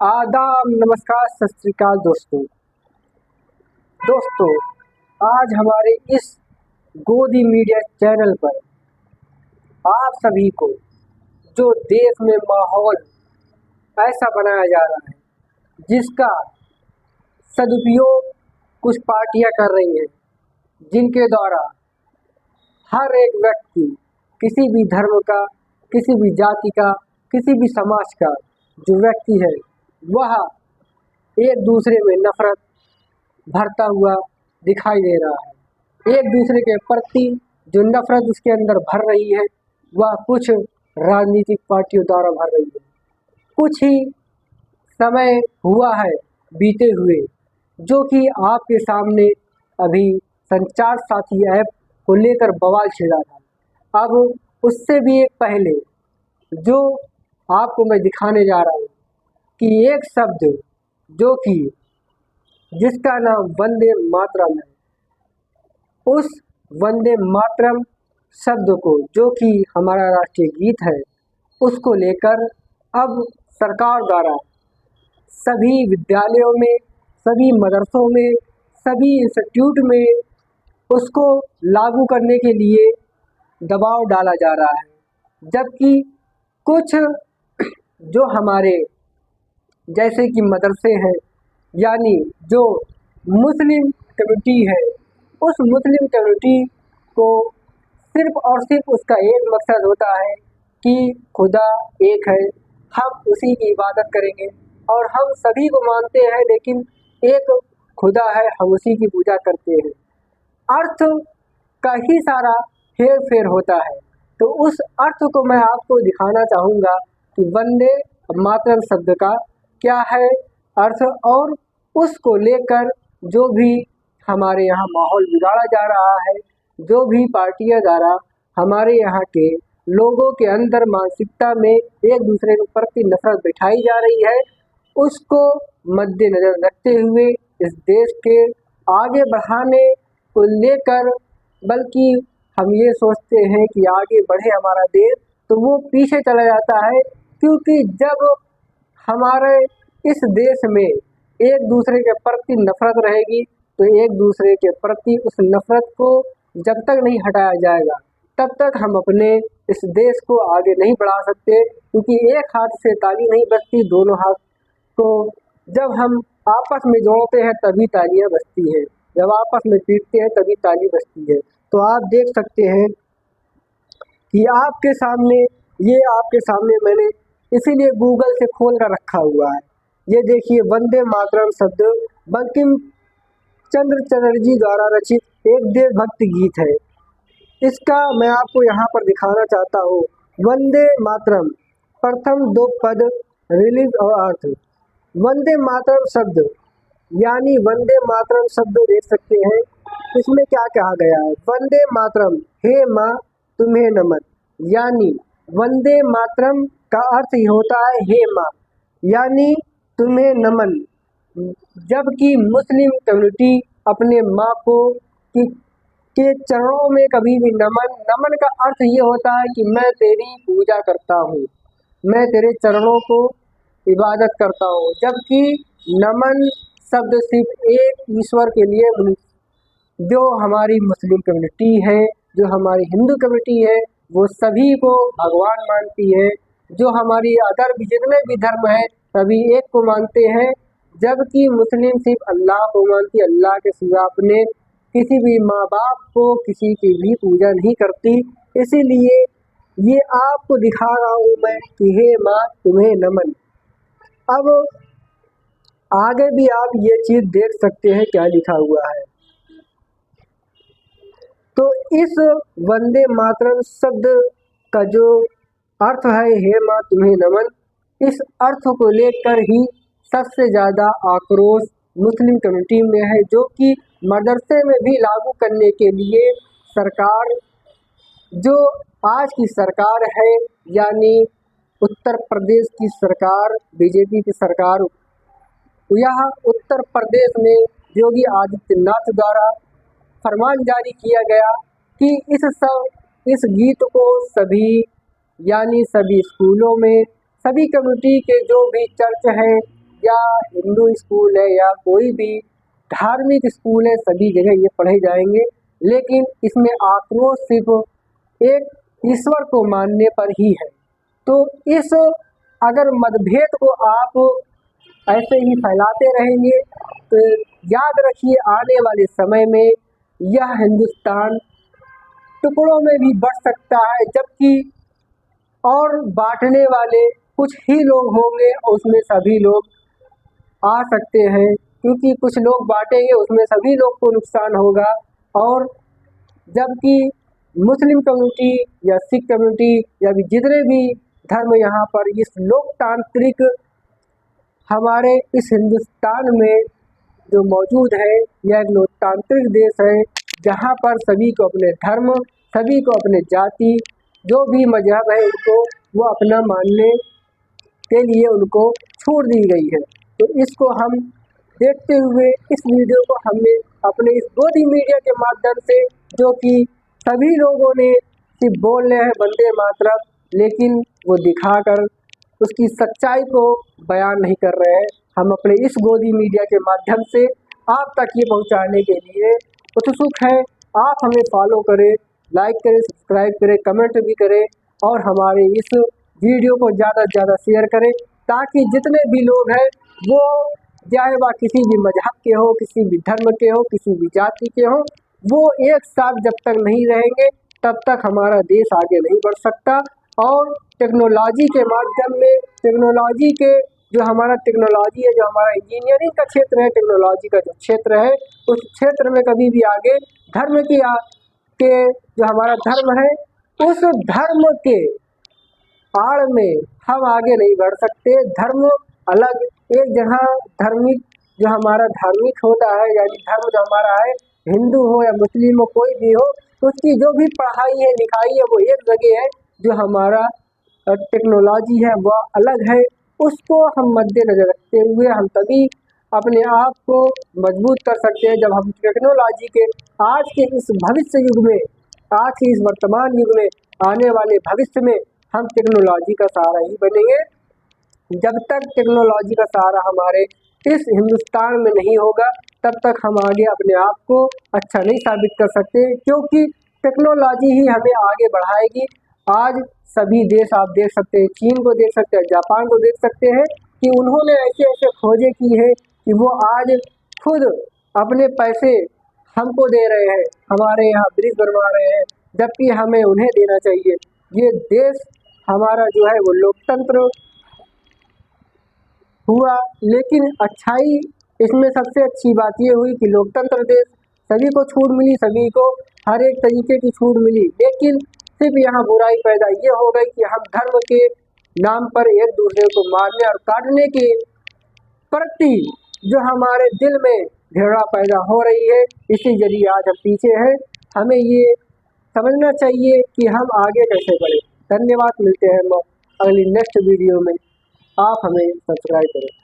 आदाब, नमस्कार, सत श्री अकाल दोस्तों। आज हमारे इस गोदी मीडिया चैनल पर आप सभी को जो देश में माहौल ऐसा बनाया जा रहा है जिसका सदुपयोग कुछ पार्टियां कर रही हैं, जिनके द्वारा हर एक व्यक्ति किसी भी धर्म का, किसी भी जाति का, किसी भी समाज का जो व्यक्ति है वह एक दूसरे में नफरत भरता हुआ दिखाई दे रहा है। एक दूसरे के प्रति जो नफरत उसके अंदर भर रही है वह कुछ राजनीतिक पार्टियों द्वारा भर रही है। कुछ ही समय हुआ है बीते हुए जो कि आपके सामने अभी संचार साथी ऐप को लेकर बवाल छिड़ा था। अब उससे भी एक पहले जो आपको मैं दिखाने जा रहा हूँ कि एक शब्द जो कि जिसका नाम वंदे मातरम है, उस वंदे मातरम शब्द को जो कि हमारा राष्ट्रीय गीत है उसको लेकर अब सरकार द्वारा सभी विद्यालयों में, सभी मदरसों में, सभी इंस्टीट्यूट में उसको लागू करने के लिए दबाव डाला जा रहा है। जबकि कुछ जो हमारे जैसे कि मदरसे हैं, यानी जो मुस्लिम कम्युनिटी है, उस मुस्लिम कम्युनिटी को सिर्फ और सिर्फ उसका एक मकसद होता है कि खुदा एक है, हम उसी की इबादत करेंगे और हम सभी को मानते हैं, लेकिन एक खुदा है, हम उसी की पूजा करते हैं। अर्थ का ही सारा हेर फेर होता है। तो उस अर्थ को मैं आपको दिखाना चाहूँगा कि वंदे मातरम शब्द का क्या है अर्थ, और उसको लेकर जो भी हमारे यहाँ माहौल बिगाड़ा जा रहा है, जो भी पार्टियां द्वारा हमारे यहाँ के लोगों के अंदर मानसिकता में एक दूसरे के प्रति नफरत बिठाई जा रही है, उसको मद्देनजर रखते हुए इस देश के आगे बढ़ाने को लेकर, बल्कि हम ये सोचते हैं कि आगे बढ़े हमारा देश, तो वो पीछे चला जाता है। क्योंकि जब हमारे इस देश में एक दूसरे के प्रति नफरत रहेगी तो एक दूसरे के प्रति उस नफरत को जब तक नहीं हटाया जाएगा तब तक हम अपने इस देश को आगे नहीं बढ़ा सकते। क्योंकि एक हाथ से ताली नहीं बजती, दोनों हाथ को जब हम आपस में जोड़ते हैं तभी तालियां बजती हैं, जब आपस में पीटते हैं तभी ताली बजती है। तो आप देख सकते हैं कि आपके सामने मैंने इसीलिए गूगल से खोल कर रखा हुआ है। ये देखिए, वंदे मातरम शब्द बंकिम चंद्र चटर्जी द्वारा रचित एक देशभक्ति गीत है। इसका मैं आपको यहाँ पर दिखाना चाहता हूँ। वंदे मातरम प्रथम दो पद रिलीज और अर्थ। वंदे मातरम शब्द यानी वंदे मातरम शब्द देख सकते हैं, इसमें क्या कहा गया है। वंदे मातरम, हे माँ तुम्हें नमन, यानी वंदे मातरम का अर्थ ही होता है हे माँ, यानी तुम्हें नमन। जबकि मुस्लिम कम्युनिटी अपने माँ को के चरणों में कभी भी नमन का अर्थ ये होता है कि मैं तेरी पूजा करता हूँ, मैं तेरे चरणों को इबादत करता हूँ। जबकि नमन शब्द सिर्फ एक ईश्वर के लिए, जो हमारी मुस्लिम कम्युनिटी है, जो हमारी हिंदू कम्युनिटी है, वो सभी को भगवान मानती है। जो हमारी अदर भी जितने भी धर्म है सभी एक को मानते हैं। जबकि मुस्लिम सिर्फ अल्लाह को मानती है, अल्लाह के सिवा अपने किसी भी माँ बाप को, किसी की भी पूजा नहीं करती। इसीलिए ये आपको दिखा रहा हूँ मैं कि हे माँ तुम्हें नमन। अब आगे भी आप ये चीज़ देख सकते हैं क्या लिखा हुआ है। तो इस वंदे मातरम शब्द का जो अर्थ है हे माँ तुम्हें नमन, इस अर्थ को लेकर ही सबसे ज़्यादा आक्रोश मुस्लिम कम्युनिटी में है, जो कि मदरसे में भी लागू करने के लिए सरकार, जो आज की सरकार है, यानी उत्तर प्रदेश की सरकार, बीजेपी की सरकार, यह उत्तर प्रदेश में योगी आदित्यनाथ द्वारा फरमान जारी किया गया कि इस गीत को सभी स्कूलों में, सभी कम्युनिटी के जो भी चर्च हैं या हिंदू स्कूल है या कोई भी धार्मिक स्कूल है, सभी जगह ये पढ़े जाएंगे, लेकिन इसमें आक्रोश सिर्फ एक ईश्वर को मानने पर ही है। तो इस अगर मतभेद को आप ऐसे ही फैलाते रहेंगे तो याद रखिए आने वाले समय में यह हिंदुस्तान टुकड़ों में भी बढ़ सकता है, जबकि और बांटने वाले कुछ ही लोग होंगे और उसमें सभी लोग आ सकते हैं, क्योंकि कुछ लोग बांटेंगे उसमें सभी लोग को नुकसान होगा। और जबकि मुस्लिम कम्युनिटी या सिख कम्युनिटी या भी जितने भी धर्म यहाँ पर इस लोकतांत्रिक हमारे इस हिंदुस्तान में जो मौजूद है, यह एक लोकतांत्रिक देश है जहाँ पर सभी को अपने धर्म, सभी को अपने जाति, जो भी मजहब है उनको वो अपना मानने के लिए उनको छूट दी गई है। तो इसको हम देखते हुए इस वीडियो को हमने अपने इस गोदी मीडिया के माध्यम से, जो कि सभी लोगों ने सिर्फ बोल रहे हैं वंदे मातरम, लेकिन वो दिखाकर उसकी सच्चाई को बयान नहीं कर रहे हैं, हम अपने इस गोदी मीडिया के माध्यम से आप तक ये पहुंचाने के लिए उत्सुक है। आप हमें फॉलो करें, लाइक करें, सब्सक्राइब करें, कमेंट भी करें और हमारे इस वीडियो को ज़्यादा से ज़्यादा शेयर करें, ताकि जितने भी लोग हैं वो चाहे वह किसी भी मजहब के हो, किसी भी धर्म के हो, किसी भी जाति के हो, वो एक साथ जब तक नहीं रहेंगे तब तक हमारा देश आगे नहीं बढ़ सकता। और टेक्नोलॉजी के माध्यम में, टेक्नोलॉजी के जो हमारा टेक्नोलॉजी है, जो हमारा इंजीनियरिंग का क्षेत्र है, टेक्नोलॉजी का जो क्षेत्र है, उस क्षेत्र में कभी भी आगे धर्म के जो हमारा धर्म है उस धर्म के आड़ में हम आगे नहीं बढ़ सकते। धर्म अलग, एक जगह धार्मिक जो हमारा धार्मिक होता है, यानी धर्म जो हमारा है, हिंदू हो या मुस्लिम हो, कोई भी हो, तो उसकी जो भी पढ़ाई है लिखाई है वो एक जगह है, जो हमारा टेक्नोलॉजी है वह अलग है। उसको हम मद्देनजर रखते हुए हम तभी अपने आप को मजबूत कर सकते हैं जब हम टेक्नोलॉजी के आज के इस भविष्य युग में, आज के इस वर्तमान युग में, आने वाले भविष्य में हम टेक्नोलॉजी का सहारा ही बनेंगे। जब तक टेक्नोलॉजी का सहारा हमारे इस हिंदुस्तान में नहीं होगा तब तक हम आगे अपने आप को अच्छा नहीं साबित कर सकते, क्योंकि टेक्नोलॉजी ही हमें आगे बढ़ाएगी। आज सभी देश आप देख सकते हैं, चीन को देख सकते हैं, जापान को देख सकते हैं कि उन्होंने ऐसे ऐसे खोजें की है कि वो आज खुद अपने पैसे हमको दे रहे हैं, हमारे यहाँ ब्रिज बनवा रहे हैं, जबकि हमें उन्हें देना चाहिए। ये देश हमारा जो है वो लोकतंत्र हुआ, लेकिन अच्छाई इसमें सबसे अच्छी बात ये हुई कि लोकतंत्र देश, सभी को छूट मिली, सभी को हर एक तरीके की छूट मिली, लेकिन सिर्फ यहाँ बुराई पैदा ये हो गई कि हम धर्म के नाम पर एक दूसरे को मारने और काटने के प्रति जो हमारे दिल में घृणा पैदा हो रही है, इसी जरिए आज हम पीछे हैं। हमें ये समझना चाहिए कि हम आगे कैसे बढ़े। धन्यवाद, मिलते हैं अगली नेक्स्ट वीडियो में। आप हमें सब्सक्राइब करें।